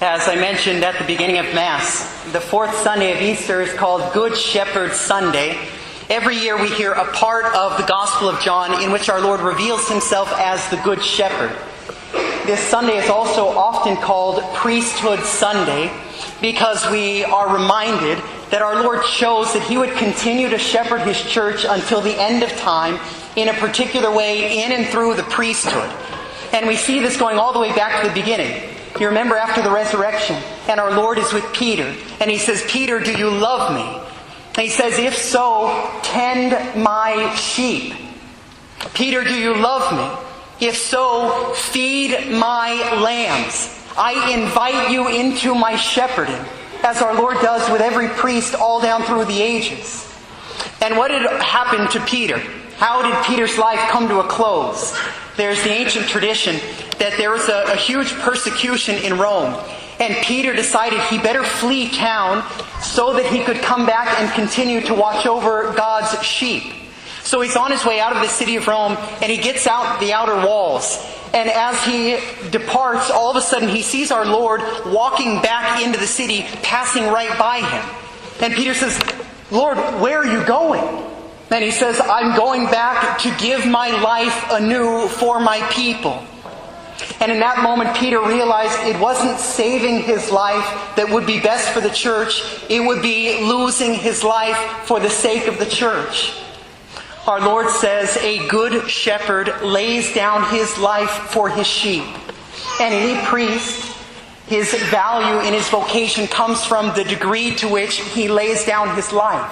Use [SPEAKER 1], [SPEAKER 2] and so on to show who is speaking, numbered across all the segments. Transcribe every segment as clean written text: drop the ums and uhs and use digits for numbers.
[SPEAKER 1] As I mentioned at the beginning of Mass, the fourth Sunday of Easter is called Good Shepherd Sunday. Every year we hear a part of the Gospel of John in which our Lord reveals himself as the Good Shepherd. This Sunday is also often called Priesthood Sunday because we are reminded that our Lord chose that he would continue to shepherd his church until the end of time in a particular way in and through the priesthood. And we see this going all the way back to the beginning. You remember after the resurrection, and our Lord is with Peter, and he says, "Peter, do you love me?" And he says, "If so, tend my sheep." "Peter, do you love me? If so, feed my lambs." I invite you into my shepherding, as our Lord does with every priest all down through the ages. And what had happened to Peter? How did Peter's life come to a close? There's the ancient tradition that there was a huge persecution in Rome. And Peter decided he better flee town so that he could come back and continue to watch over God's sheep. So he's on his way out of the city of Rome, and he gets out the outer walls. And as he departs, all of a sudden he sees our Lord walking back into the city, passing right by him. And Peter says, "Lord, where are you going?" And he says, "I'm going back to give my life anew for my people." And in that moment, Peter realized it wasn't saving his life that would be best for the church. It would be losing his life for the sake of the church. Our Lord says a good shepherd lays down his life for his sheep. And any priest, his value in his vocation comes from the degree to which he lays down his life.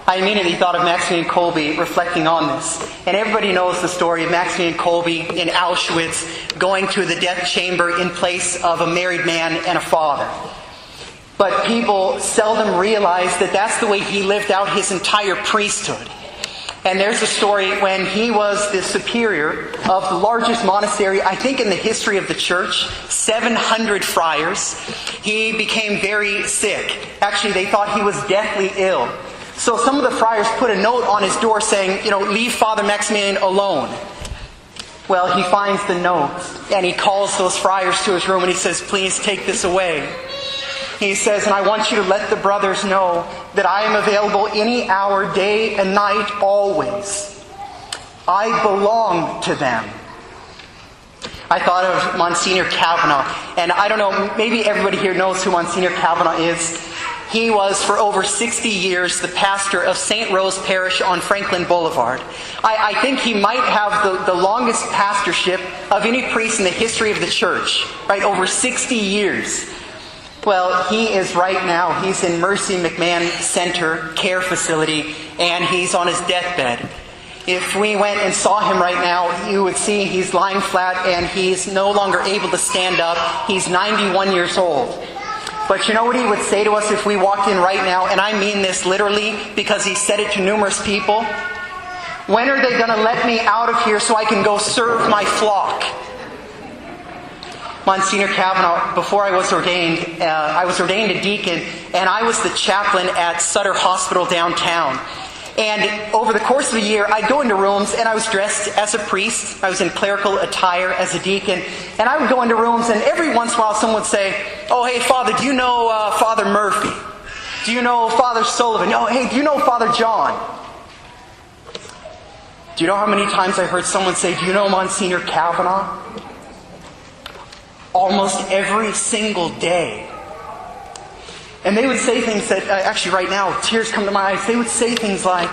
[SPEAKER 1] I immediately thought of Maximilian Kolbe reflecting on this. And everybody knows the story of Maximilian Kolbe in Auschwitz going to the death chamber in place of a married man and a father. But people seldom realize that that's the way he lived out his entire priesthood. And there's a story when he was the superior of the largest monastery, I think in the history of the church, 700 friars. He became very sick. Actually, they thought he was deathly ill. So some of the friars put a note on his door saying, "Leave Father Maximilian alone." Well, he finds the note, and he calls those friars to his room, and he says, "Please take this away." He says, "And I want you to let the brothers know that I am available any hour, day and night, always. I belong to them." I thought of Monsignor Kavanaugh, and I don't know, maybe everybody here knows who Monsignor Kavanaugh is. He was, for over 60 years, the pastor of St. Rose Parish on Franklin Boulevard. I think he might have the longest pastorship of any priest in the history of the church, right? Over 60 years. Well, he is right now, he's in Mercy McMahon Center Care Facility, and he's on his deathbed. If we went and saw him right now, you would see he's lying flat and he's no longer able to stand up. He's 91 years old. But you know what he would say to us if we walked in right now? And I mean this literally because he said it to numerous people. "When are they going to let me out of here so I can go serve my flock?" Monsignor Kavanaugh, before I was ordained a deacon, and I was the chaplain at Sutter Hospital downtown. And over the course of a year, I'd go into rooms, and I was dressed as a priest. I was in clerical attire as a deacon. And I would go into rooms, and every once in a while someone would say, "Oh, hey, Father, do you know Father Murphy? Do you know Father Sullivan? Oh, hey, do you know Father John?" Do you know how many times I heard someone say, "Do you know Monsignor Kavanaugh?" Almost every single day. And they would say things that, actually right now, tears come to my eyes. They would say things like,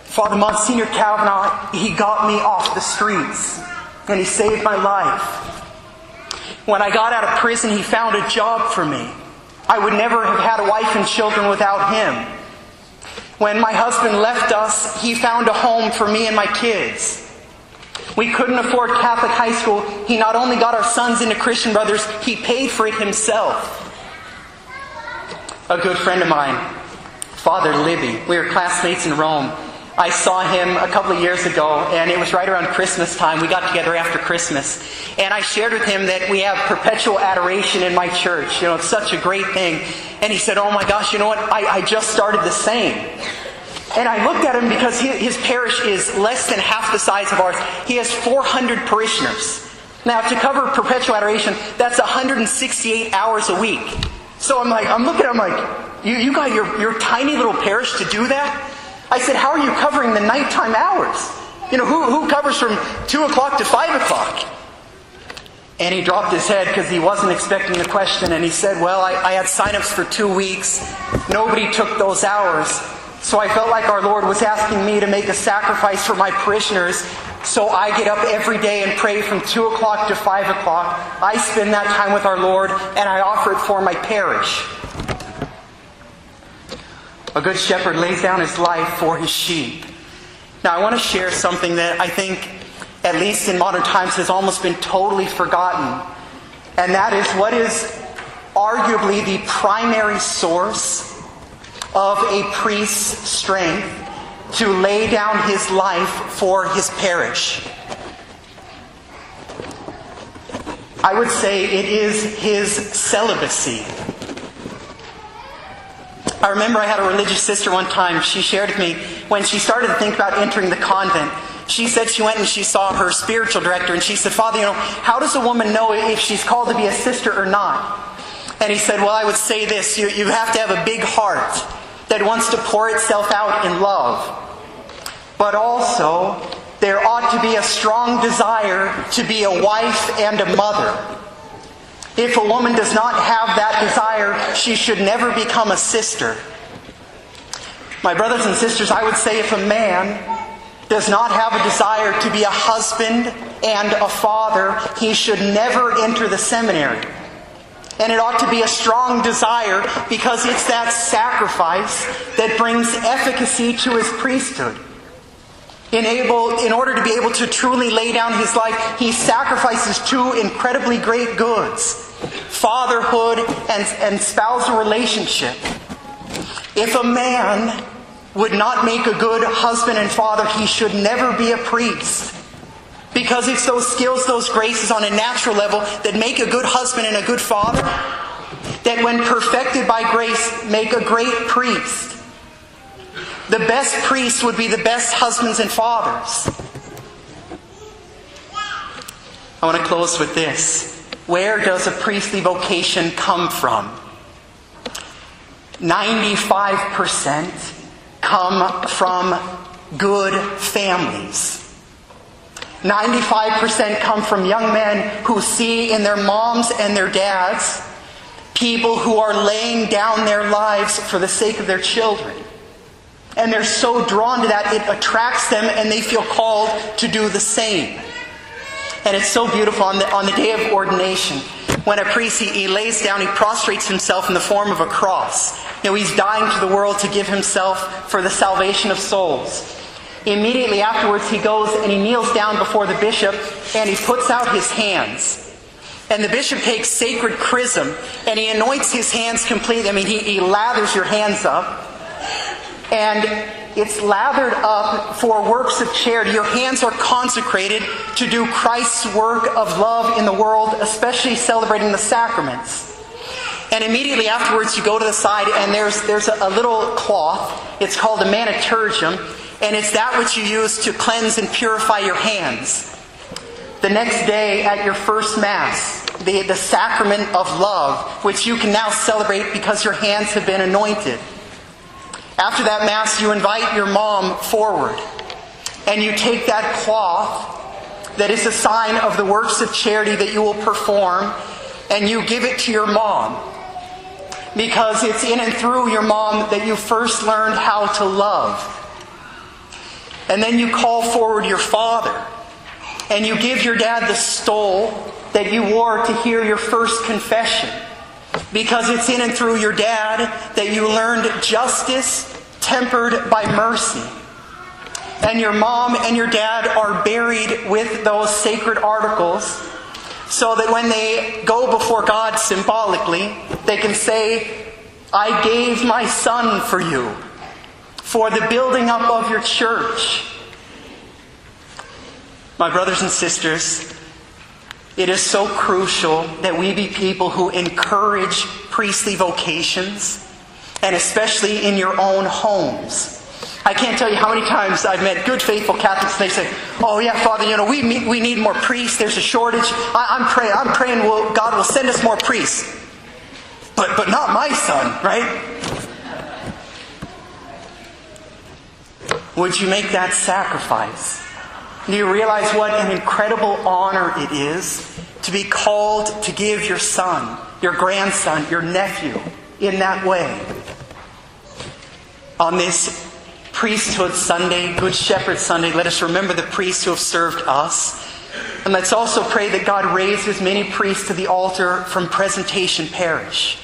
[SPEAKER 1] "Father Monsignor Kavanaugh, he got me off the streets, and he saved my life. When I got out of prison, he found a job for me. I would never have had a wife and children without him. When my husband left us, he found a home for me and my kids. We couldn't afford Catholic high school. He not only got our sons into Christian Brothers, he paid for it himself." A good friend of mine, Father Libby, we were classmates in Rome. I saw him a couple of years ago, and it was right around Christmas time. We got together after Christmas. And I shared with him that we have perpetual adoration in my church. It's such a great thing. And he said, "Oh my gosh, you know what? I just started the same." And I looked at him because his parish is less than half the size of ours. He has 400 parishioners. Now, to cover perpetual adoration, that's 168 hours a week. So I'm looking at him like, you got your tiny little parish to do that? I said, how are you covering the nighttime hours? Who covers from 2 o'clock to 5 o'clock? And he dropped his head because he wasn't expecting the question. And he said, well, I had sign-ups for 2 weeks. Nobody took those hours. So I felt like our Lord was asking me to make a sacrifice for my parishioners. So I get up every day and pray from 2 o'clock to 5 o'clock. I spend that time with our Lord, and I offer it for my parish. A good shepherd lays down his life for his sheep. Now I want to share something that I think, at least in modern times, has almost been totally forgotten. And that is what is arguably the primary source of a priest's strength to lay down his life for his parish. I would say it is his celibacy. I remember I had a religious sister one time. She shared with me when she started to think about entering the convent. She said she went and she saw her spiritual director, and she said, Father, how does a woman know if she's called to be a sister or not? And he said, well, I would say this. You have to have a big heart that wants to pour itself out in love. But also, there ought to be a strong desire to be a wife and a mother. If a woman does not have that desire, she should never become a sister. My brothers and sisters, I would say if a man does not have a desire to be a husband and a father, he should never enter the seminary. And it ought to be a strong desire, because it's that sacrifice that brings efficacy to his priesthood. In order to be able to truly lay down his life, he sacrifices two incredibly great goods: fatherhood and spousal relationship. If a man would not make a good husband and father, he should never be a priest. Because it's those skills, those graces on a natural level that make a good husband and a good father, that when perfected by grace, make a great priest. The best priests would be the best husbands and fathers. I want to close with this. Where does a priestly vocation come from? 95% come from good families. 95% come from young men who see in their moms and their dads people who are laying down their lives for the sake of their children. And they're so drawn to that, it attracts them, and they feel called to do the same. And it's so beautiful on the day of ordination. When a priest, he lays down, he prostrates himself in the form of a cross. He's dying to the world to give himself for the salvation of souls. Immediately afterwards, he goes and he kneels down before the bishop, and he puts out his hands. And the bishop takes sacred chrism, and he anoints his hands completely. He lathers your hands up. And it's lathered up for works of charity. Your hands are consecrated to do Christ's work of love in the world, especially celebrating the sacraments. And immediately afterwards, you go to the side, and there's a little cloth. It's called a maniturgium, and it's that which you use to cleanse and purify your hands. The next day at your first Mass, the sacrament of love, which you can now celebrate because your hands have been anointed. After that Mass, you invite your mom forward, and you take that cloth that is a sign of the works of charity that you will perform, and you give it to your mom, because it's in and through your mom that you first learned how to love. And then you call forward your father, and you give your dad the stole that you wore to hear your first confession. Because it's in and through your dad that you learned justice tempered by mercy. And your mom and your dad are buried with those sacred articles, so that when they go before God symbolically, they can say, I gave my son for you, for the building up of your church. My brothers and sisters, it is so crucial that we be people who encourage priestly vocations, and especially in your own homes. I can't tell you how many times I've met good, faithful Catholics, and they say, oh yeah, Father, we need more priests. There's a shortage. I'm praying God will send us more priests. But not my son, right? Would you make that sacrifice? Do you realize what an incredible honor it is to be called to give your son, your grandson, your nephew in that way? On this Priesthood Sunday, Good Shepherd Sunday, let us remember the priests who have served us. And let's also pray that God raises many priests to the altar from Presentation Parish.